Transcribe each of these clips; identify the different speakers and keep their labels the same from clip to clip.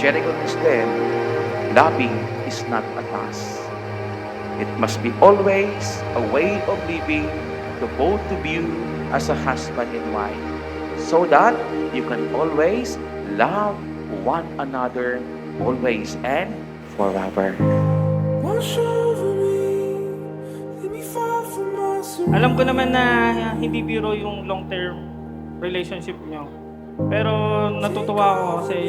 Speaker 1: Jericho understand, loving is not a task. It must be always a way of living to both of you as a husband and wife, so that you can always love one another always and forever.
Speaker 2: Alam ko naman na hindi biro yung long-term relationship nyo. Pero natutuwa ako kasi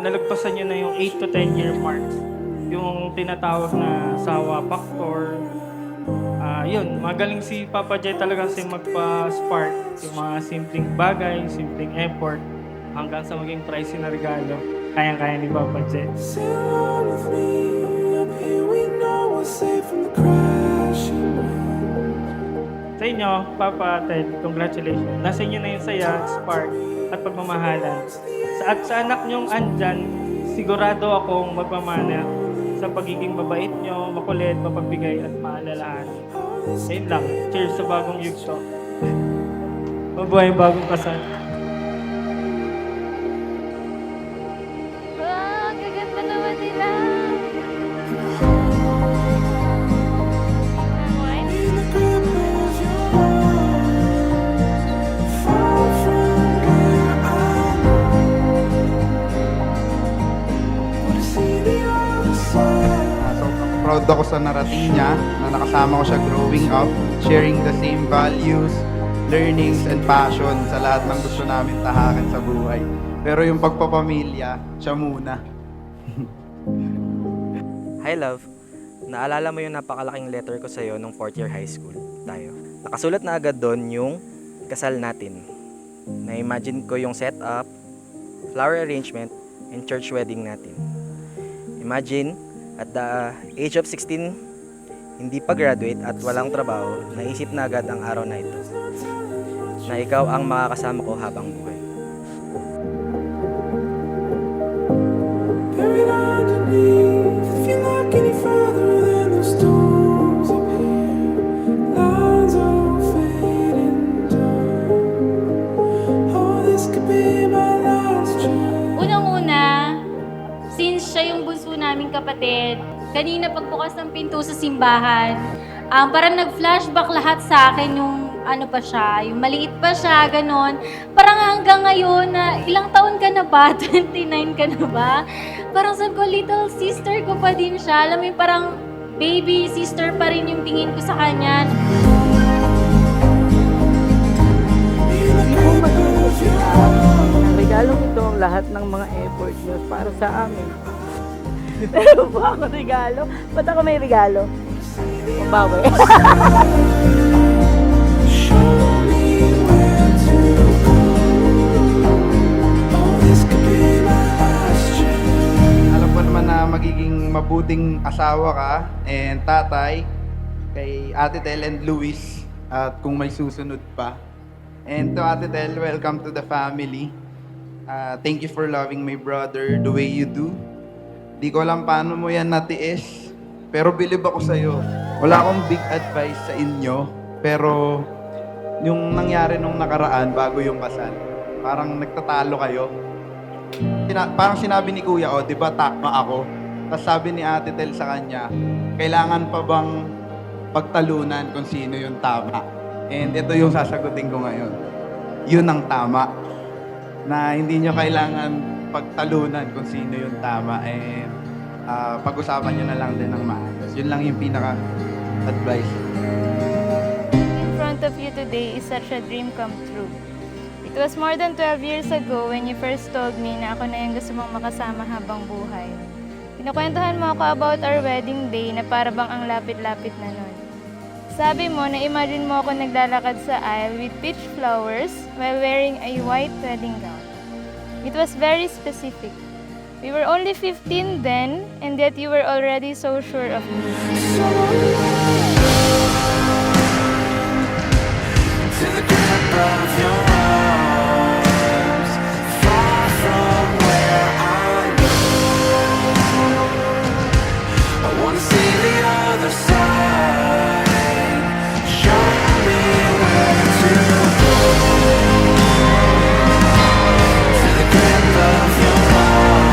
Speaker 2: nalagpasan nyo na yung 8 to 10 year mark. Yung tinatawag na sawa factor. Yun, magaling si Papa J talaga kasi magpa-spark. Yung mga simpleng bagay, simpleng effort, hanggang sa maging pricey na regalo. Kayang-kaya ni Papa J. Sa inyo, Papa, Ted, congratulations. Nasa inyo na yung saya, spark, at pagmamahalan. Sa anak nyong andyan, sigurado akong magmamana sa pagiging mabait nyo, makulit, mapagbigay, at maalalahan. Ayun lang. Cheers sa bagong yugto. Mabuhay bagong kasal.
Speaker 3: Wow, gaganda naman nila.
Speaker 4: Sobrang proud ako sa narating niya na nakasama ko siya growing up, sharing the same values, learnings, and passion sa lahat ng gusto namin tahakin sa buhay. Pero yung pagpapamilya, siya muna.
Speaker 5: Hi love, naalala mo yung napakalaking letter ko sa'yo nung 4th year high school tayo. Nakasulat na agad doon yung kasal natin. Na-imagine ko yung setup, flower arrangement, and church wedding natin. Imagine, at the age of 16, hindi pa graduate at walang trabaho, naisip na agad ang araw na ito. Na ikaw ang makakasama ko habang buhay.
Speaker 3: Unang-una, since siya yung bunso naming kapatid, kanina pagbukas ng pinto sa simbahan, parang nag-flashback lahat sa akin yung ano pa siya, yung maliit pa siya, ganon. Parang hanggang ngayon na ilang taon ka na ba? 29 ka na ba? Parang sabi ko, little sister ko pa din siya. Alam mo yung parang baby sister pa rin yung tingin ko sa kanya.
Speaker 6: Ang regalong ito ang lahat ng mga effort nyo para sa amin. Pero ba ako regalo? Ba't ako may regalo? Mabawi.
Speaker 4: Alam ko naman na magiging mabuting asawa ka and tatay kay Ate Tel and Luis at kung may susunod pa. And to Ate Tel, welcome to the family. Thank you for loving my brother the way you do. Di ko alam paano mo yan natiis, pero believe ako sa'yo. Wala akong big advice sa inyo, pero yung nangyari nung nakaraan bago yung kasal, parang nagtatalo kayo. Parang sinabi ni Kuya, di ba tama ako? Tapos sabi ni Ate Tel sa kanya, kailangan pa bang pagtalunan kung sino yung tama? And ito yung sasagutin ko ngayon. Yun ang tama. Na hindi nyo kailangan pagtalunan kung sino yung tama. And pag-usapan nyo na lang din ng maayos. Yun lang yung pinaka-advice.
Speaker 7: In front of you today is such a dream come true. It was more than 12 years ago when you first told me na ako na yung gusto mong makasama habang buhay. Pinakwentuhan mo ako about our wedding day na para bang ang lapit-lapit na nun. Sabi mo na imagine mo ako naglalakad sa aisle with peach flowers while wearing a white wedding gown. It was very specific. We were only 15 then, and yet you were already so sure of me.
Speaker 8: To the grip of your arms, far from where I live. I wanna see the other side. Show me where to go. To the grip of your arms.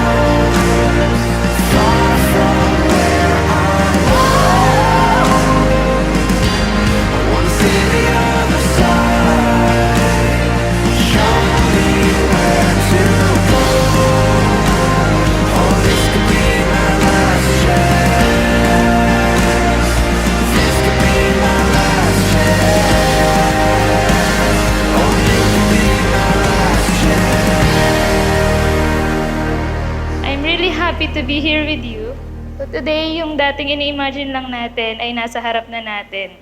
Speaker 7: to be here with you. So today, yung dating ini-imagine lang natin ay nasa harap na natin.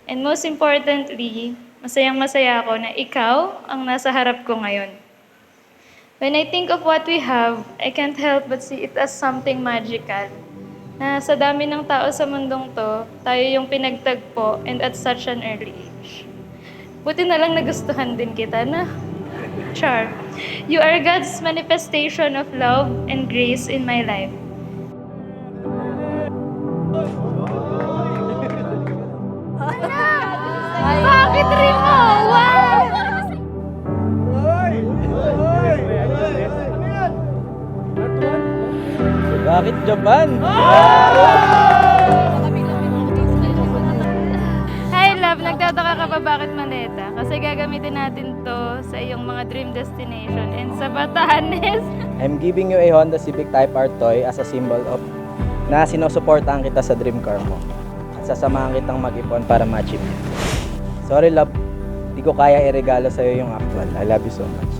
Speaker 7: And most importantly, masayang-masaya ako na ikaw ang nasa harap ko ngayon. When I think of what we have, I can't help but see it as something magical. Na sa dami ng tao sa mundong to, tayo yung pinagtagpo and at such an early age. Buti na lang nagustuhan din kita na. Char, you are God's manifestation of love and grace in my life. Bakit rin mo? Wow!
Speaker 5: Bakit Japan?
Speaker 7: Hi love, nagtataka ka ba bakit maleta? Kasi gagamitin natin to sa iyong mga dream destination and sa Batanes.
Speaker 5: I'm giving you a Honda Civic Type R toy as a symbol of na sinusuportahan kita sa dream car mo. At sasamahan kitang mag-ipon para ma-achieve yun. Sorry love, di ko kaya iregalo sa'yo yung actual. I love you so much.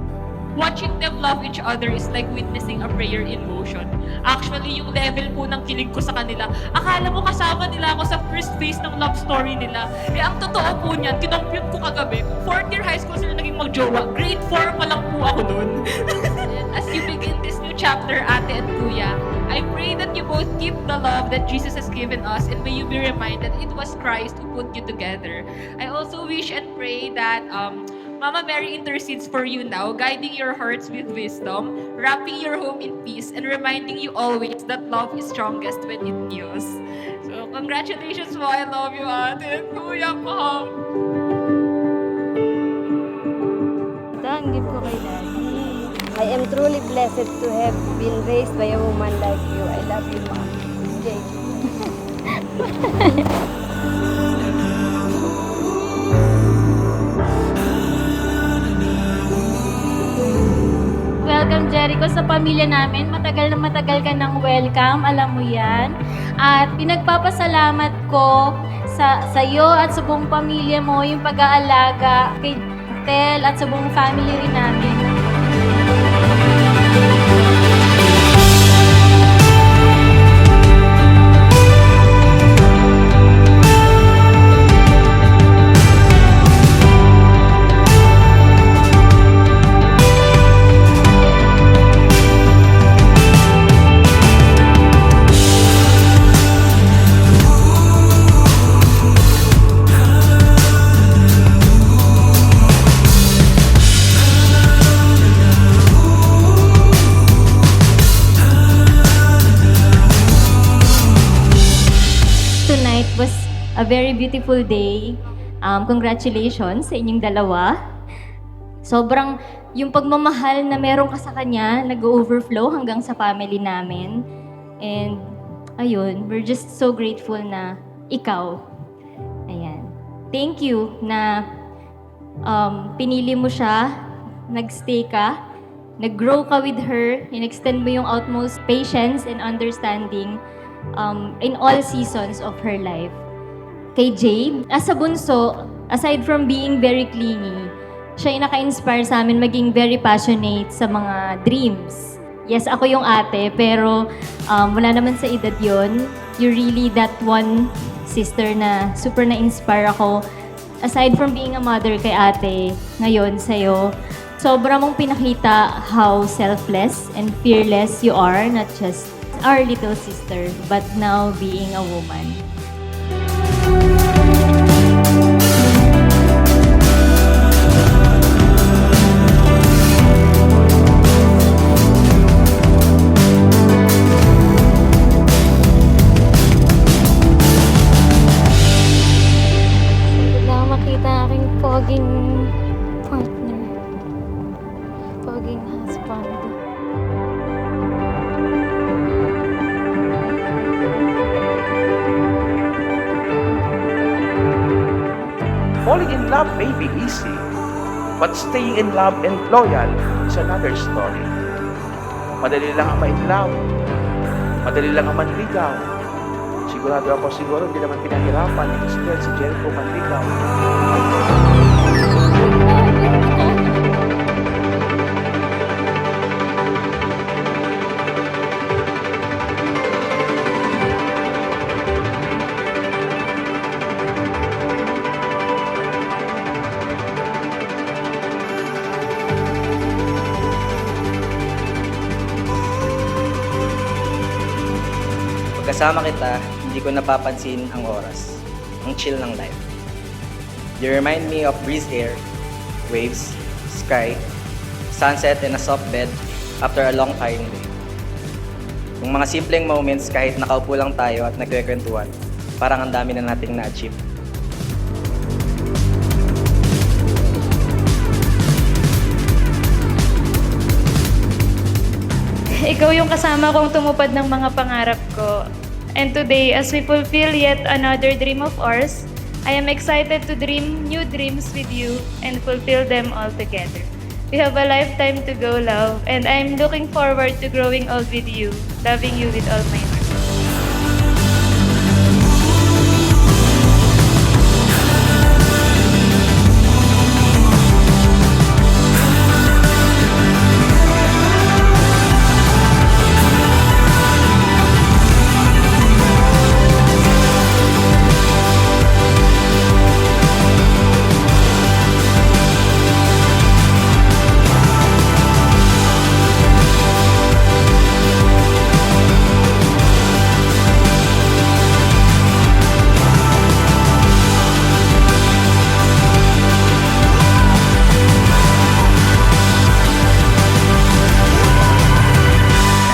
Speaker 9: Watching them love each other is like witnessing a prayer in motion. Actually, yung level po ng kilig ko sa kanila, akala mo kasama nila ako sa first phase ng love story nila. Eh, ang totoo po niyan, kinompute ko kagabi, 4th year high school sila naging magjowa. Grade 4 pa lang po ako nun. As you begin this new chapter, ate and kuya, I pray that you both keep the love that Jesus has given us and may you be reminded it was Christ who put you together. I also wish and pray that Mama Mary intercedes for you now, guiding your hearts with wisdom, wrapping your home in peace, and reminding you always that love is strongest when it heals. So, congratulations po. I love you, ate and kuya ko.
Speaker 7: Ang gift ko kay Daddy.
Speaker 10: I am truly blessed to have been raised by a woman like you. I love you, Mom. JJ.
Speaker 3: Welcome, Jericho, sa pamilya namin. Matagal na matagal ka ng welcome, alam mo yan. At pinagpapasalamat ko sa iyo at sa buong pamilya mo yung pag-aalaga kay Tel at sa buong family rin namin. Tonight was a very beautiful day. Congratulations sa inyong dalawa. Sobrang yung pagmamahal na meron ka sa kanya, nag-overflow hanggang sa family namin. And ayun, we're just so grateful na ikaw. Ayan. Thank you na pinili mo siya, nag-stay ka, nag-grow ka with her, in-extend mo yung utmost patience and understanding in all seasons of her life. Kay Jade, as a bunso, aside from being very clingy, siya yung naka-inspire sa amin maging very passionate sa mga dreams. Yes, ako yung ate, pero wala naman sa edad yon. You're really that one sister na super na-inspire ako. Aside from being a mother kay ate, ngayon sa'yo, sobra mong pinakita how selfless and fearless you are, not just our little sister, but now being a woman.
Speaker 7: Hindi na ako makita ang aking poging partner. Poging husband.
Speaker 1: Falling in love may be easy, but staying in love and loyal is another story. Madali lang ang ma-in-love. Madali lang ang manligaw. Siguro hindi naman pinahirapan ni Esther si Jericho manligaw.
Speaker 5: kasama kita, hindi ko napapansin ang oras. Ang chill ng life. You remind me of breeze air, waves, sky, sunset, and a soft bed after a long tiring day. Yung mga simpleng moments kahit nakaupo lang tayo at nagkwekwentuhan, parang ang dami na nating na-achieve.
Speaker 7: Ikaw yung kasama kong tumupad ng mga pangarap ko. And today, as we fulfill yet another dream of ours, I am excited to dream new dreams with you and fulfill them all together. We have a lifetime to go, love, and I'm looking forward to growing old with you, loving you with all my heart.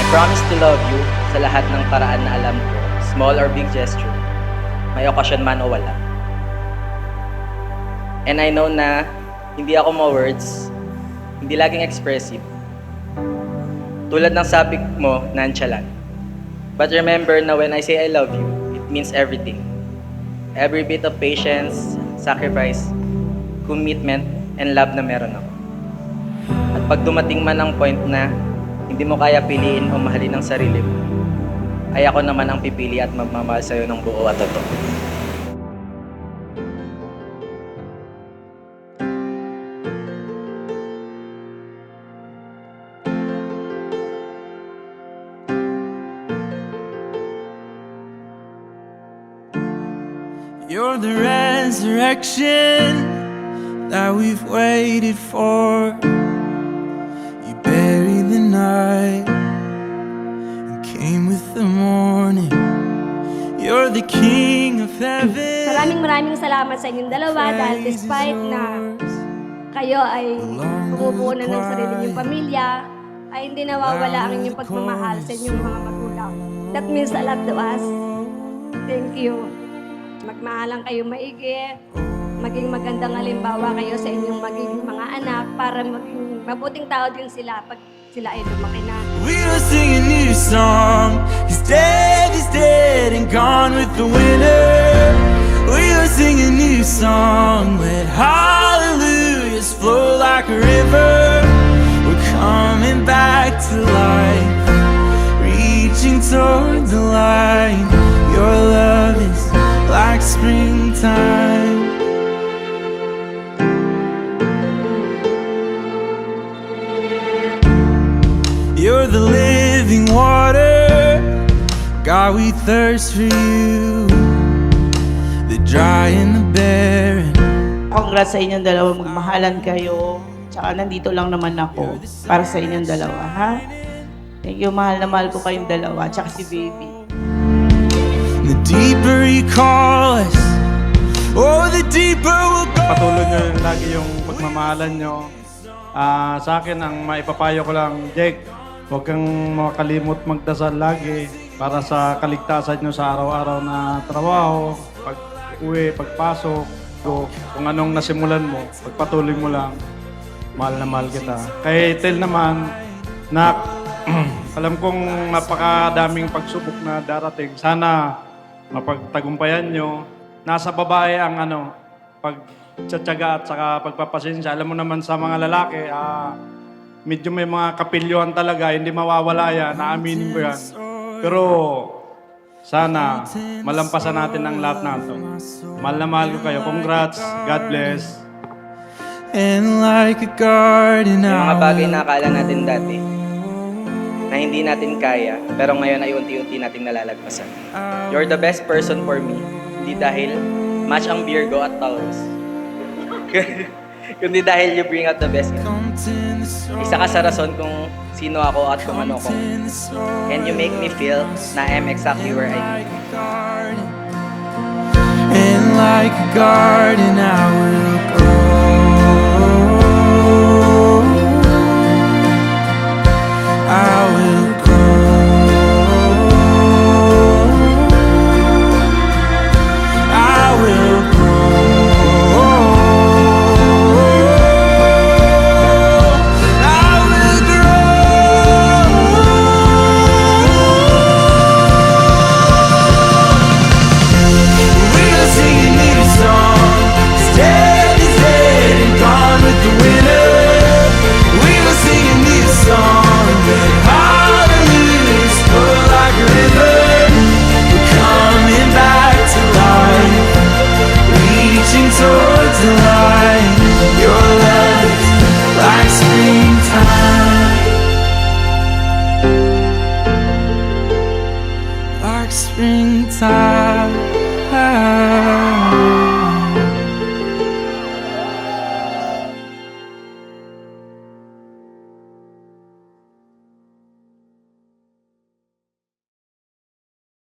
Speaker 5: Promise to love you sa lahat ng paraan na alam ko, small or big gesture, may okasyon man o wala. And I know na hindi ako ma-words, hindi laging expressive. Tulad ng sabi mo, nonchalant. But remember na when I say I love you, it means everything. Every bit of patience, sacrifice, commitment, and love na meron ako. At pag dumating man ang point na hindi mo kaya piliin o mahalin ang sarili mo, ay ako naman ang pipili at magmamahal sa'yo ng buo at totoo.
Speaker 8: You're the resurrection that we've waited for. You buried the night and came with the morning. You're the King of heaven.
Speaker 10: Maraming salamat sa inyong dalawa dahil despite na kayo ay bumubuo na ng sarili niyong pamilya, ay hindi nawawala ang inyong pagmamahal sa inyong mga magulang. That means a lot to us. Thank you. Magmahalan kayo maigi, maging magandang halimbawa kayo sa inyong maging mga anak para maging mabuting tao din sila pag sila ay lumaki na.
Speaker 8: We will sing a new song. He's dead and gone with the winner. We will sing a new song. Let hallelujahs flow like a river. We're coming back to life, reaching toward the light. Your love is like springtime. You're the living water, God, we thirst for you. The dry and the barren.
Speaker 6: Congrats sa inyong dalawa, magmahalan kayo. Tsaka nandito lang naman ako para sa inyong dalawa, ha? Thank you, mahal na mahal ko kayong dalawa, tsaka si baby.
Speaker 8: The deeper you call us, oh, the deeper we'll go.
Speaker 11: Patuloy nyo lagi yung pagmamahalan nyo. Sa akin, ang maipapayo ko lang, Jake, huwag kang makalimot magdasal lagi para sa kaligtasan nyo sa araw-araw na trabaho, pag-uwi, pagpasok, kung anong nasimulan mo, pagpatuloy mo lang, mahal na mahal kita. Kay Tel naman, na alam kong napakadaming pagsubok na darating. Sana mapagtagumpayan nyo. Nasa babae ang pagtsatsaga at saka pagpapasensya. Alam mo naman sa mga lalaki, medyo may mga kapilyuhan talaga, hindi mawawala yan, naaminin ko yan. Pero sana malampasan natin ang lahat na ito. Mahal na mahal ko kayo. Congrats. God bless.
Speaker 8: And like a garden
Speaker 5: Yung mga bagay na akala natin dati, na hindi natin kaya, pero ngayon ay unti-unti nating nalalagpasan. You're the best person for me, hindi dahil match ang Virgo at Taurus, kundi dahil you bring out the best in me.
Speaker 8: counting the stars.
Speaker 5: Isa ka sa rason kung sino ako at kung ano ko. And you make me feel na I'm exactly where I need to be.
Speaker 8: And like a garden I will grow. I will grow. I will grow. I will grow. We'll sing a new song. Dead is dead and gone with the winter. We will sing a new song. Hallelujah, flow like a river. We're coming back to life, reaching towards the light. Your love is like springtime, like springtime.